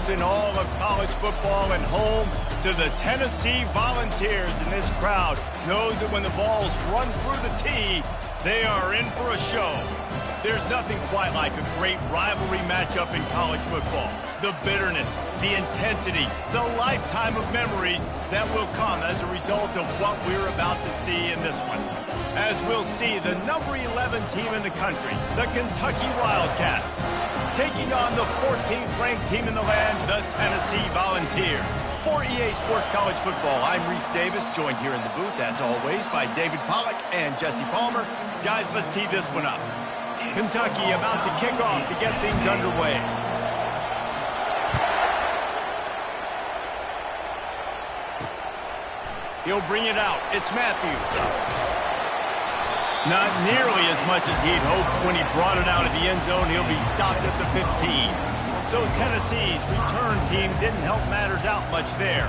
heroes in all of college football and home to the Tennessee Volunteers. And this crowd knows that when the balls run through the tee, they are in for a show. There's nothing quite like a great rivalry matchup in college football. The bitterness, the intensity, the lifetime of memories that will come as a result of what we're about to see in this one. As we'll see the number 11 team in the country, the Kentucky Wildcats, taking on the 14th ranked team in the land, the Tennessee Volunteers. For EA Sports College Football, I'm Reese Davis, joined here in the booth, as always, by David Pollack and Jesse Palmer. Guys, let's tee this one up. Kentucky about to kick off to get things underway. He'll bring it out. It's Matthews. Not nearly as much as he'd hoped when he brought it out of the end zone. He'll be stopped at the 15. So Tennessee's return team didn't help matters out much there.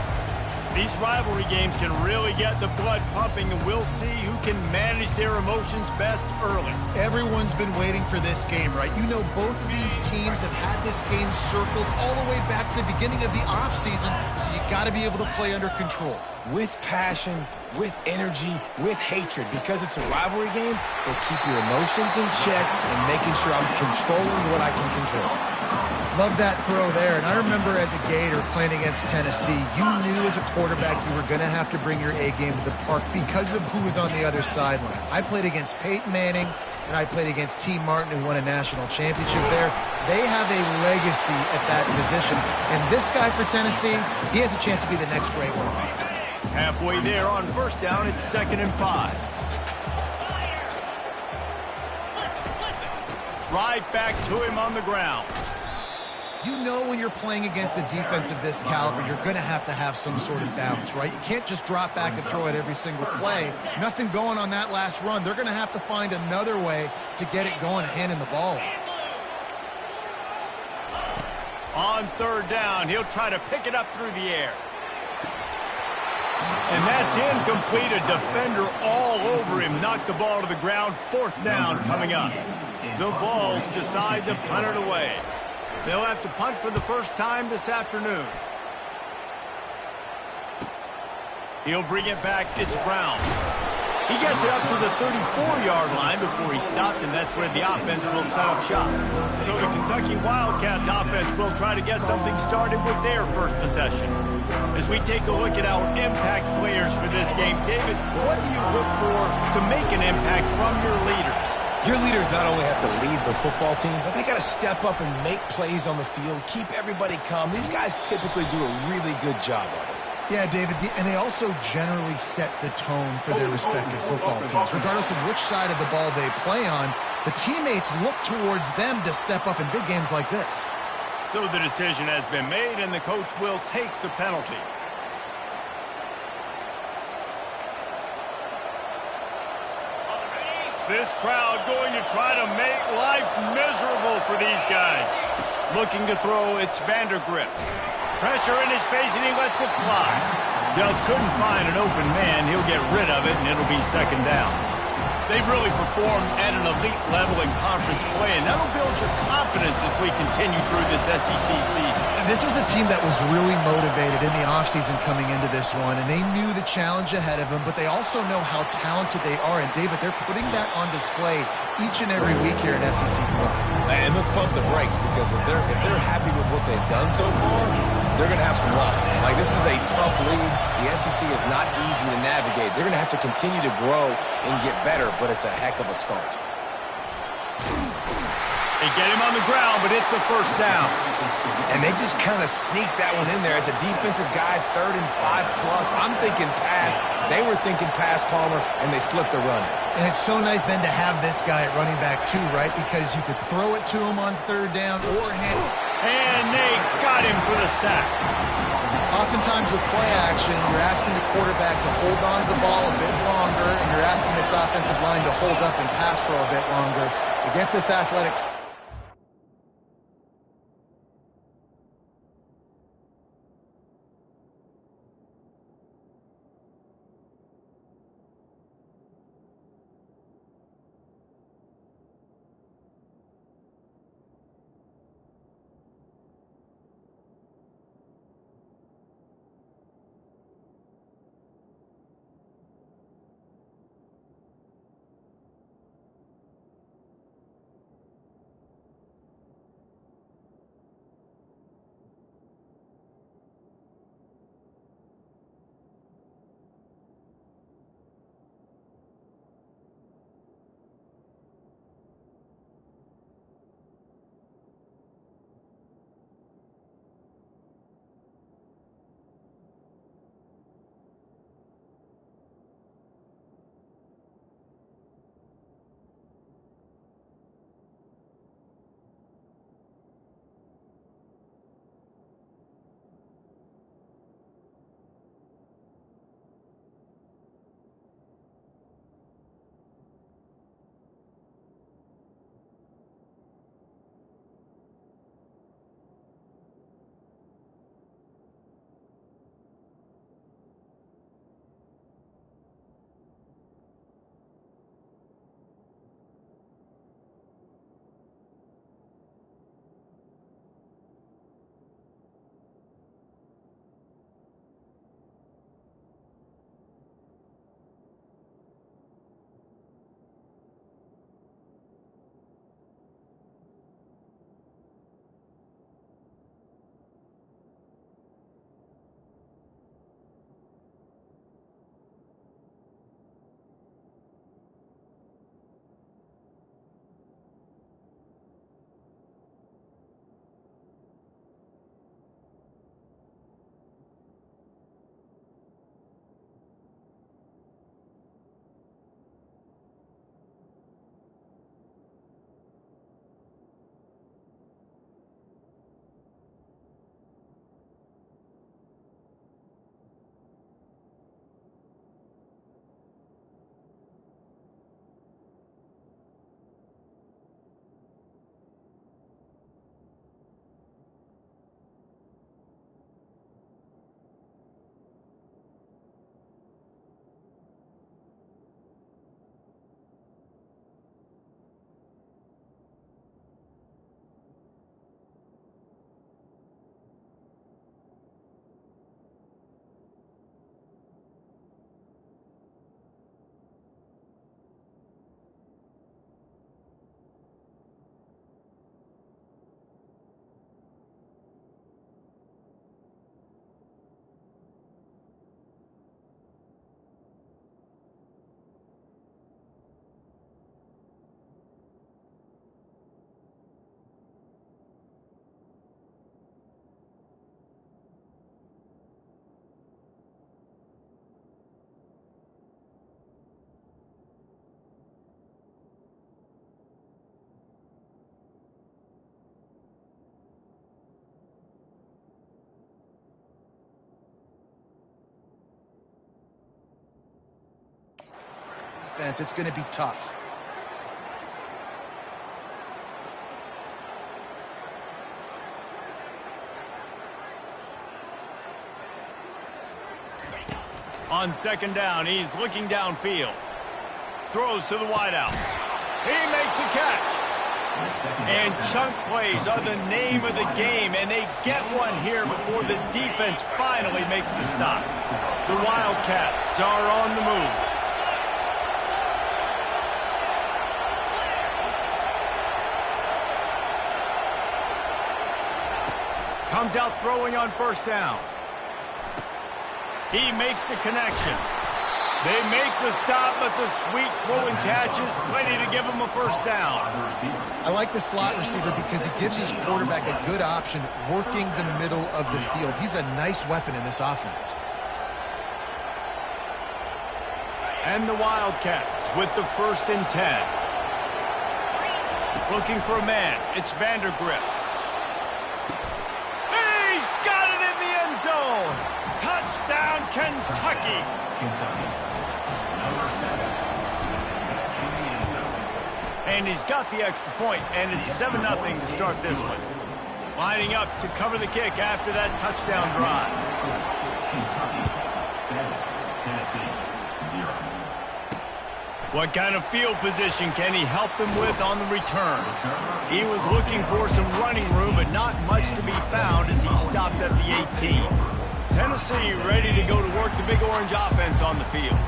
These rivalry games can really get the blood pumping, and we'll see who can manage their emotions best early. Everyone's been waiting for this game, right? You know, both of these teams have had this game circled all the way back to the beginning of the offseason, so you got to be able to play under control. With passion, with energy, with hatred. Because it's a rivalry game, they keep your emotions in check and making sure I'm controlling what I can control. Love that throw there. And I remember as a Gator playing against Tennessee, you knew as a quarterback you were going to have to bring your A game to the park because of who was on the other sideline. I played against Peyton Manning, and I played against T. Martin, who won a national championship there. They have a legacy at that position. And this guy for Tennessee, he has a chance to be the next great one. Halfway there on first down, it's 2nd and 5. Right back to him on the ground. You know when you're playing against a defense of this caliber, you're going to have some sort of balance, right? You can't just drop back and throw it every single play. Nothing going on that last run. They're going to have to find another way to get it going, handing the ball off. On 3rd down, he'll try to pick it up through the air. And that's incomplete. A defender all over him. Knocked the ball to the ground. 4th down coming up. The Vols decide to punt it away. They'll have to punt for the first time this afternoon. He'll bring it back. It's Brown. He gets it up to the 34-yard line before he stopped, and that's where the offense will set up shop. So the Kentucky Wildcats offense will try to get something started with their first possession. As we take a look at our impact players for this game, David, what do you look for to make an impact from your leaders? Your leaders not only have to lead the football team, but they got to step up and make plays on the field, keep everybody calm. These guys typically do a really good job of it. Yeah, David, and they also generally set the tone for their respective football teams. Regardless of which side of the ball they play on, the teammates look towards them to step up in big games like this. So the decision has been made, and the coach will take the penalty. This crowd going to try to make life miserable for these guys. Looking to throw, it's Vandergrift. Pressure in his face, and he lets it fly. Just couldn't find an open man. He'll get rid of it, and it'll be 2nd down. They've really performed at an elite level in conference play, and that'll build your confidence as we continue through this SEC season. This was a team that was really motivated in the offseason coming into this one, and they knew the challenge ahead of them, but they also know how talented they are. And, David, they're putting that on display each and every week here in SEC play. And let's pump the brakes, because if they're happy with what they've done so far, they're going to have some losses. Like, this is a tough league. The SEC is not easy to navigate. They're going to have to continue to grow and get better, but it's a heck of a start. They get him on the ground, but it's a 1st down. And they just kind of sneaked that one in there. As a defensive guy, 3rd and 5+. I'm thinking pass. They were thinking pass, Palmer, and they slipped the run in. And it's so nice then to have this guy at running back too, right? Because you could throw it to him on 3rd down or hand it. And they got him for the sack. Oftentimes with play action, you're asking the quarterback to hold on to the ball a bit longer, and you're asking this offensive line to hold up and pass pro a bit longer. Against this athletic defense, it's going to be tough. On second down, he's looking downfield. Throws to the wideout. He makes a catch. And chunk plays are the name of the game, and they get one here before the defense finally makes the stop. The Wildcats are on the move. Comes out throwing on first down. He makes the connection. They make the stop, but the sweet throw and catch is plenty to give him a first down. I like the slot receiver because he gives his quarterback a good option working the middle of the field. He's a nice weapon in this offense. And the Wildcats with the 1st and 10. Looking for a man. It's Vandergrift. He's got it in the end zone. Touchdown, Kentucky. And he's got the extra point, and it's 7-0 to start this one. Lining up to cover the kick after that touchdown drive. What kind of field position can he help them with on the return? He was looking for some running room, but not much to be found as he stopped at the 18. Tennessee ready to go to work the Big Orange offense on the field.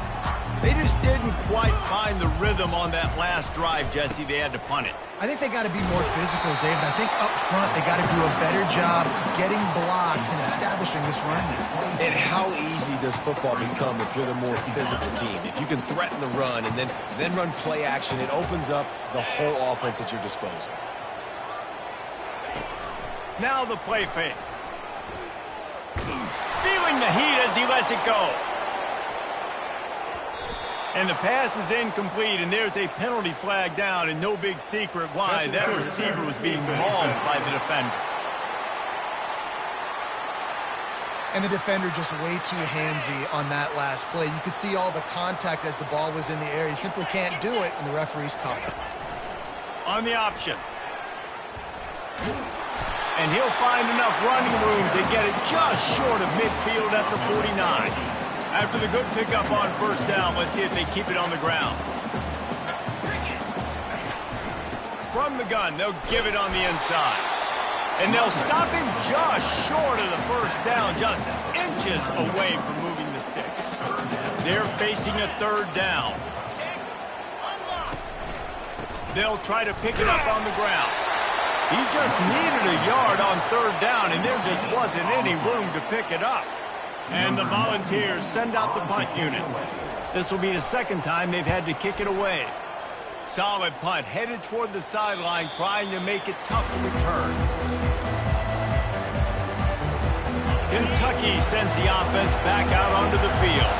They just didn't quite find the rhythm on that last drive, Jesse. They had to punt it. I think they got to be more physical, David. I think up front they got to do a better job getting blocks and establishing this run. And how easy does football become if you're the more physical team? If you can threaten the run and then run play action, it opens up the whole offense at your disposal. Now the play fake. Feeling the heat as he lets it go. And the pass is incomplete, and there's a penalty flag down, and no big secret why. That receiver was being mauled by the defender. And the defender just way too handsy on that last play. You could see all the contact as the ball was in the air. He simply can't do it, and the referee's caught it. On the option. And he'll find enough running room to get it just short of midfield at the 49. After the good pickup on first down, let's see if they keep it on the ground. From the gun, they'll give it on the inside. And they'll stop him just short of the first down, just inches away from moving the sticks. They're facing a third down. They'll try to pick it up on the ground. He just needed a yard on third down, and there just wasn't any room to pick it up. And the Volunteers send out the punt unit. This will be the second time they've had to kick it away. Solid punt, headed toward the sideline, trying to make it tough to return. Kentucky sends the offense back out onto the field.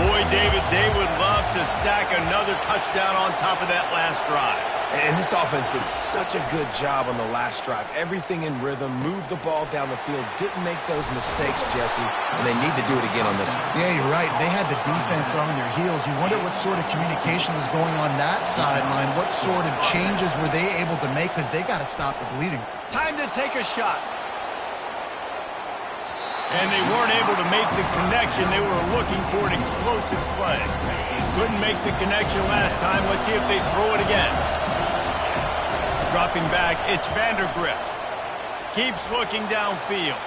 Boy, David, they would love to stack another touchdown on top of that last drive. And this offense did such a good job on the last drive. Everything in rhythm, moved the ball down the field, didn't make those mistakes, Jesse, and they need to do it again on this one. Yeah, you're right. They had the defense on their heels. You wonder what sort of communication was going on that sideline. What sort of changes were they able to make, because they got to stop the bleeding. Time to take a shot. And they weren't able to make the connection. They were looking for an explosive play. Couldn't make the connection last time. Let's see if they throw it again. Dropping back, it's Vandergrift. Keeps looking downfield.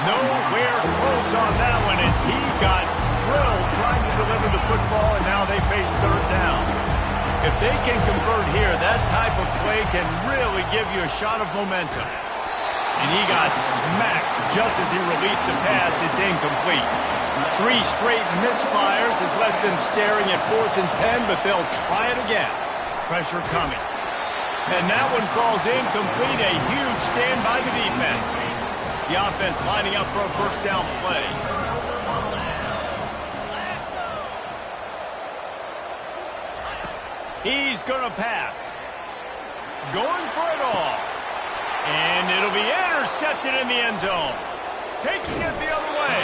Nowhere close on that one as he got drilled trying to deliver the football, and now they face third down. If they can convert here, that type of play can really give you a shot of momentum. And he got smacked just as he released the pass. It's incomplete. 3 straight misfires has left them staring at 4th and 10, but they'll try it again. Pressure coming. And that one falls incomplete. A huge stand by the defense. The offense lining up for a first down play. He's going to pass. Going for it all. And it'll be intercepted in the end zone. Taking it the other way.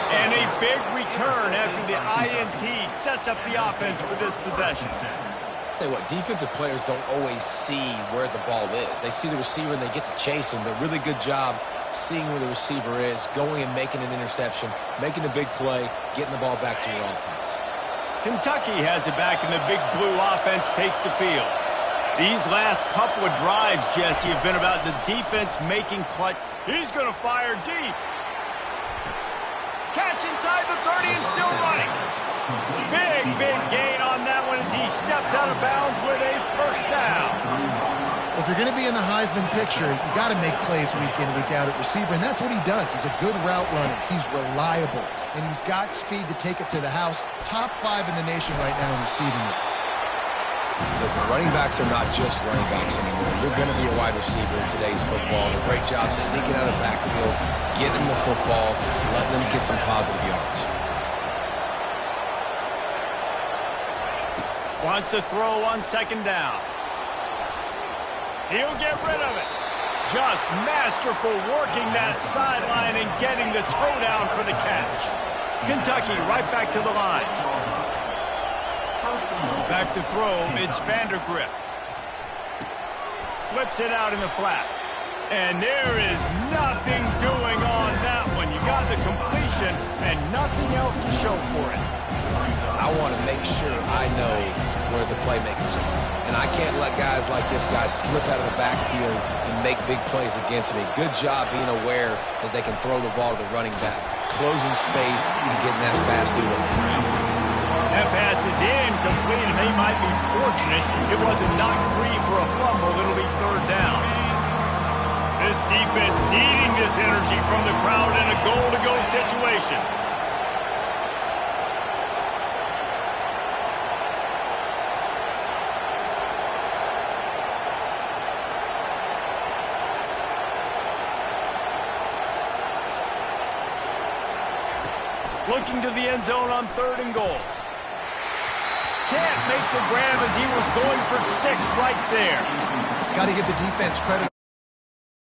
And a big return after the INT sets up the offense for this possession. Tell you what, defensive players don't always see where the ball is. They see the receiver and they get to chase him, but really good job seeing where the receiver is, going and making an interception, making a big play, getting the ball back to your offense. Kentucky has it back, and the big blue offense takes the field. These last couple of drives, Jesse, have been about the defense making clutch. He's going to fire deep. Catch inside the 30 and still running. Big gain on that one as he steps out of bounds with a first down. Well, if you're going to be in the Heisman picture, you got to make plays week in, week out at receiver, and that's what he does. He's a good route runner. He's reliable, and he's got speed to take it to the house. Top 5 in the nation right now in receiving it. Listen, running backs are not just running backs anymore. You're going to be a wide receiver in today's football. A great job sneaking out of the backfield, getting the football, letting them get some positive yards. Wants to throw on second down. He'll get rid of it. Just masterful working that sideline and getting the toe down for the catch. Kentucky right back to the line. Back to throw, it's Vandergrift. Flips it out in the flat. And there is nothing doing on that one. You got the completion and nothing else to show for it. I want to make sure I know where the playmakers are. And I can't let guys like this guy slip out of the backfield and make big plays against me. Good job being aware that they can throw the ball to the running back, closing space and getting that fast dude on the ground. That pass is incomplete, and they might be fortunate it wasn't knocked free for a fumble. It'll be third down. This defense needing this energy from the crowd in a goal-to-go situation. Looking to the end zone on 3rd and goal. Can't make the grab as he was going for 6 right there. Got to give the defense credit.